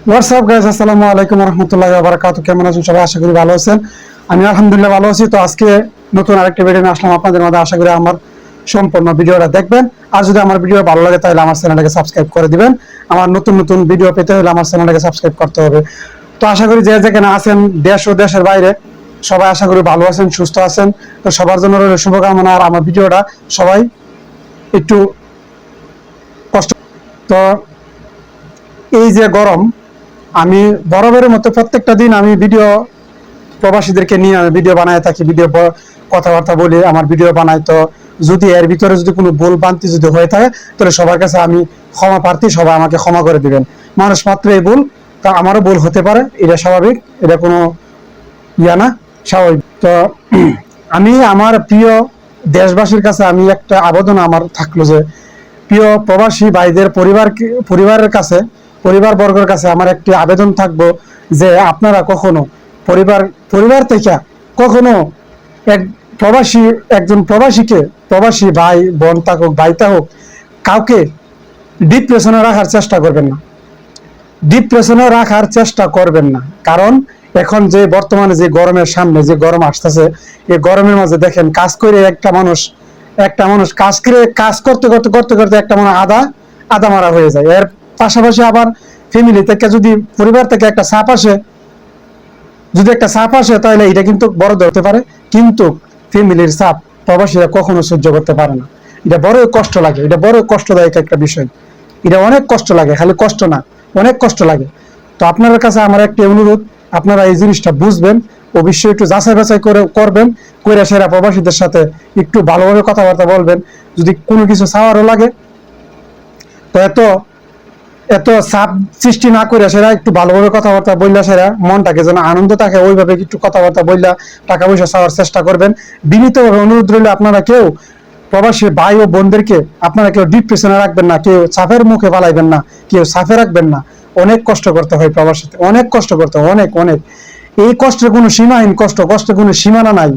WhatsApp guys, আসসালামু আলাইকুম রহমতুল্লাহি ওয়া বারাকাতুহু। কেমন আছেন সবাই? আশা করি ভালো আছেন। আমি আলহামদুলিল্লাহ ভালো আছি। তো আজকে নতুন আরেকটা ভিডিও নিয়ে আসলাম আপনাদের মধ্যে। আশা করি আমার সম্পূর্ণ ভিডিওটা দেখবেন। আর যদি আমার ভিডিও ভালো লাগে তাহলে আমার চ্যানেলটাকে সাবস্ক্রাইব করে দিবেন। আমার নতুন নতুন ভিডিও পেতে হলে আমার চ্যানেলটাকে সাবস্ক্রাইব করতে হবে। তো আশা করি যে যেখানে আছেন, দেশ ও দেশের বাইরে, সবাই আশা করি ভালো আছেন, সুস্থ আছেন। তো সবার জন্য রইল শুভকামনা। আর আমার ভিডিওটা সবাই একটু কষ্ট। তো এই যে গরম, আমি বরাবরের মতো প্রত্যেকটা দিন আমি ভিডিও প্রবাসীদেরকে নিয়ে আমি ভিডিও বানায় থাকি, ভিডিও কথাবার্তা বলি, আমার ভিডিও বানাই। তো যদি এর ভিতরে যদি কোনো ভুল ভ্রান্তি যদি হয়ে থাকে তাহলে সবার কাছে আমি ক্ষমা প্রার্থী, সবাই আমাকে ক্ষমা করে দিবেন। মানুষ মাত্র এই ভুল, তা আমারও ভুল হতে পারে, এটা স্বাভাবিক, এটা কোনো না, স্বাভাবিক। তো আমি আমার প্রিয় দেশবাসীর কাছে আমি একটা আবেদন আমার থাকলো যে প্রিয় প্রবাসী ভাইদের পরিবারের কাছে, পরিবার বর্গের কাছে আমার একটি আবেদন থাকবো যে আপনারা কখনো পরিবার থেকে কখনো একজন প্রবাসীকে, প্রবাসী ভাই বোন থাকুক, ভাই থাকুক, কাউকে ডিপ্রেশনে রাখার চেষ্টা করবেন না। ডিপ্রেশনে রাখার চেষ্টা করবেন না। কারণ এখন যে বর্তমানে যে গরমের সামনে যে গরম আসতেছে, এই গরমের মাঝে দেখেন কাজ করে একটা মানুষ কাজ করতে করতে করতে করতে একটা মানুষ আধা মারা হয়ে যায়। এর পাশাপাশি আবার ফ্যামিলি থেকে যদি, পরিবার থেকে একটা চাপ আসে, তাহলে এটা কিন্তু বড় ধরতে পারে। কিন্তু ফ্যামিলির চাপ প্রবাসীরা কখনো সহ্য করতে পারে না। এটা বড় কষ্ট লাগে, এটা বড় কষ্টদায়ক একটা বিষয়। এটা অনেক কষ্ট লাগে, খালি কষ্ট না, অনেক কষ্ট লাগে। তো আপনাদের কাছে আমার একটা অনুরোধ, আপনারা এই জিনিসটা বুঝবেন, অবশ্যই একটু যাচাই বাছাই করবেন, কইরা সেরা প্রবাসীদের সাথে একটু ভালোভাবে কথাবার্তা বলবেন। যদি কোনো কিছু চাওয়ারও লাগে তো এত চাপ সৃষ্টি না করে সেরা একটু ভালোভাবে কথাবার্তা বললা, সেরা মনটাকে যেন আনন্দ থাকে ওইভাবে একটু কথাবার্তা বললা টাকা পয়সা চাওয়ার চেষ্টা করবেন। বিনীতভাবে অনুরোধ রইল, আপনারা কেউ প্রবাসী ভাই ও বোনদেরকে আপনারা কেউ ডিপ্রেশনে রাখবেন না, কেউ চাপের মুখে পালাইবেন না, কেউ চাপে রাখবেন না। অনেক কষ্ট করতে হয় প্রবাসীতে, অনেক কষ্ট করতে হয়, অনেক অনেক। এই কষ্টের কোনো সীমাহীন কষ্টের কোনো সীমানা নাই।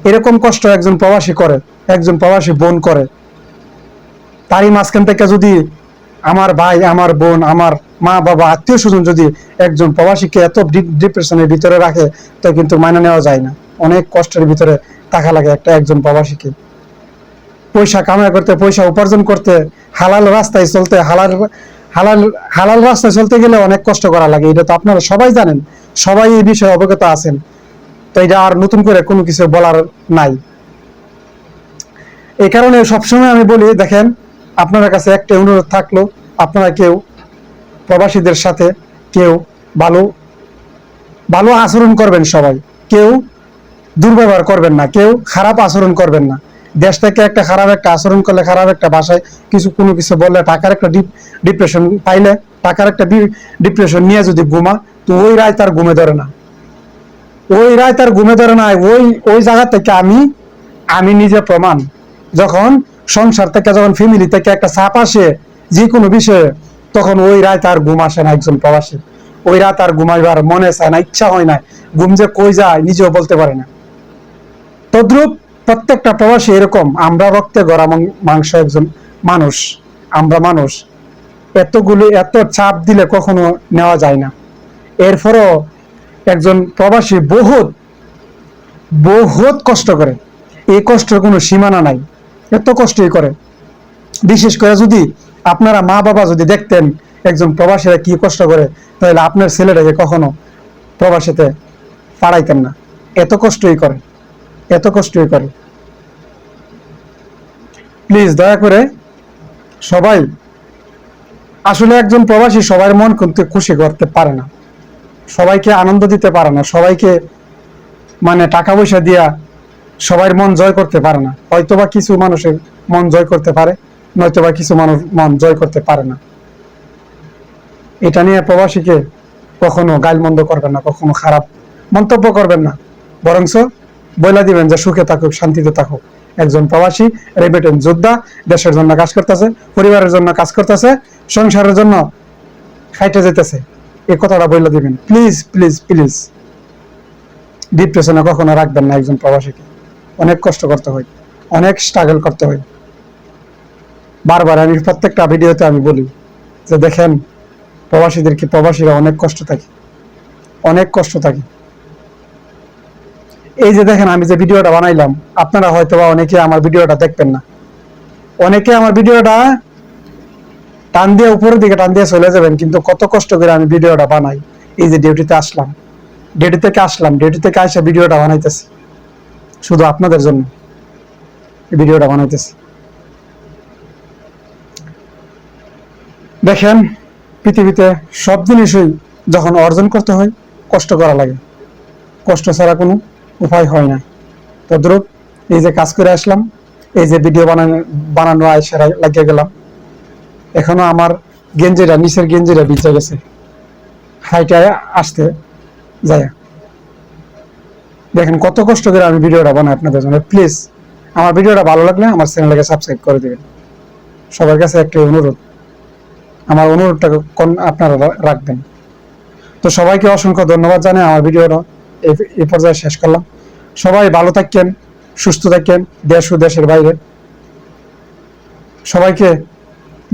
এরকম কষ্ট একজন প্রবাসী করে, একজন প্রবাসী বোন করে। তারই মাঝখান থেকে যদি আমার ভাই, আমার বোন, আমার মা বাবা, আত্মীয় স্বজন যদি একজন প্রবাসীকে এত ডিপ্রেশনের ভিতরে রাখে, তো কিন্তু মাইনে নেওয়া যায় না। অনেক কষ্টের ভিতরে থাকা লাগে একজন প্রবাসীকে। পয়সা কামাই করতে, পয়সা উপার্জন করতে, হালাল রাস্তায় চলতে, হালাল রাস্তায় চলতে গেলে অনেক কষ্ট করা লাগে। এটা তো আপনারা সবাই জানেন, সবাই এই বিষয়ে অবগত আছেন। তো এটা আর নতুন করে কোনো কিছু বলার নাই। এই কারণে সবসময় আমি বলি, দেখেন আপনার কাছে একটা অনুরোধ থাকলো, আপনারা কেউ প্রবাসীদের সাথে কেউ ভালো ভালো আচরণ করবেন, সবাই কেউ দুর্ব্যবহার করবেন না, কেউ খারাপ আচরণ করবেন না। দেশ থেকে একটা খারাপ একটা আচরণ করলে, খারাপ একটা ভাষায় কোনো কিছু বললে, টাকার একটা ডিপ্রেশন পাইলে, টাকার একটা ডিপ্রেশন নিয়ে যদি ঘুমা, তো ওই রায় তার ঘুমে ধরে না, ওই জায়গা থেকে আমি নিজে প্রমাণ। যখন সংসার থেকে, যখন ফ্যামিলি থেকে একটা চাপ আসে যে কোনো বিষয়ে, তখন ওই রায় তার ঘুম আসে না। একজন প্রবাসী ওই রাত আর ঘুমাইবার মনে চায় না, ইচ্ছা হয় না, ঘুম যে কই যায় নিজেও বলতে পারে না। তদ্রূপ প্রত্যেকটা প্রবাসী এরকম। আমরা রক্তে গড়া মাংস একজন মানুষ, আমরা মানুষ। এত চাপ দিলে কখনো নেওয়া যায় না। এরপরও একজন প্রবাসী বহুত বহুত কষ্ট করে, এই কষ্টের কোনো সীমানা নাই, এত কষ্টই করে। বিশেষ করে যদি আপনারা মা বাবা যদি দেখতেন একজন প্রবাসীরা কি কষ্ট করে, তাহলে আপনার ছেলেটাকে কখনো প্রবাসীতে পাঠাইতেন না। এত কষ্টই করে, এত কষ্টই করে। প্লিজ দয়া করে সবাই, আসলে একজন প্রবাসী সবার মন কিন্তু খুশি করতে পারে না, সবাইকে আনন্দ দিতে পারে না, সবাইকে মানে টাকা পয়সা দিয়া সবার মন জয় করতে পারে না। হয়তোবা কিছু মানুষের মন জয় করতে পারে, নয়তোবা কিছু মানুষ মন জয় করতে পারে না। এটা নিয়ে প্রবাসীকে কখনো গালমন্দ করবেন না, কখনো খারাপ মন্তব্য করবেন না, বরঞ্চ বইলা দিবেন যে সুখে থাকুক, শান্তিতে থাকুক। একজন প্রবাসী রেমিটেন্স যোদ্ধা, দেশের জন্য কাজ করতেছে, পরিবারের জন্য কাজ করতেছে, সংসারের জন্য খাইতে যেতেছে, এই কথাটা বইলা দিবেন। প্লিজ প্লিজ প্লিজ ডিপ্রেশনে কখনো রাখবেন না একজন প্রবাসীকে। অনেক কষ্ট করতে হয়, অনেক স্ট্রাগল করতে হয়। বারবার আমি প্রত্যেকটা ভিডিওতে আমি বলি যে দেখেন প্রবাসীরা অনেক কষ্ট থাকে, অনেক কষ্ট থাকে। এই যে দেখেন আমি যে ভিডিওটা বানাইলাম, আপনারা হয়তো বা অনেকে আমার ভিডিওটা দেখবেন না, অনেকে আমার ভিডিওটা টান দিয়ে উপরের দিকে টান দিয়ে চলে যাবেন, কিন্তু কত কষ্ট করে আমি ভিডিওটা বানাই। এই যে ডিউটি থেকে আসে ভিডিওটা বানাইতেছি, শুধু আপনাদের জন্য ভিডিওটা বানাইতেছি। দেখেন, পৃথিবীতে সব জিনিসই যখন অর্জন করতে হয় কষ্ট করা লাগে, কষ্ট ছাড়া কোনো উপায় হয় না। তদ্রুপ এই যে কাজ করে আসলাম, এই যে ভিডিও বানানো আয়সা লাগিয়ে গেলাম, এখনো আমার নিচের গেঞ্জিটা ভিজে গেছে হাইটে আসতে যায়। দেখেন কত কষ্ট করে আমি ভিডিওটা বানাই আপনাদের জন্য। প্লিজ আমার ভিডিওটা ভালো লাগলে আমার চ্যানেলটাকে সাবস্ক্রাইব করে দেবেন। সবার কাছে একটা অনুরোধ, আমার অনুরোধটাকে আপনারা রাখবেন। তো সবাইকে অসংখ্য ধন্যবাদ জানাই, আমার ভিডিওটা এই পর্যায়ে শেষ করলাম। সবাই ভালো থাকেন, সুস্থ থাকেন, দেশ ও দেশের বাইরে। সবাইকে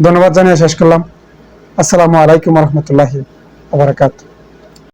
ধন্যবাদ জানিয়ে শেষ করলাম। আসসালামু আলাইকুম রহমতুল্লাহি ওয়া বারাকাতুহু।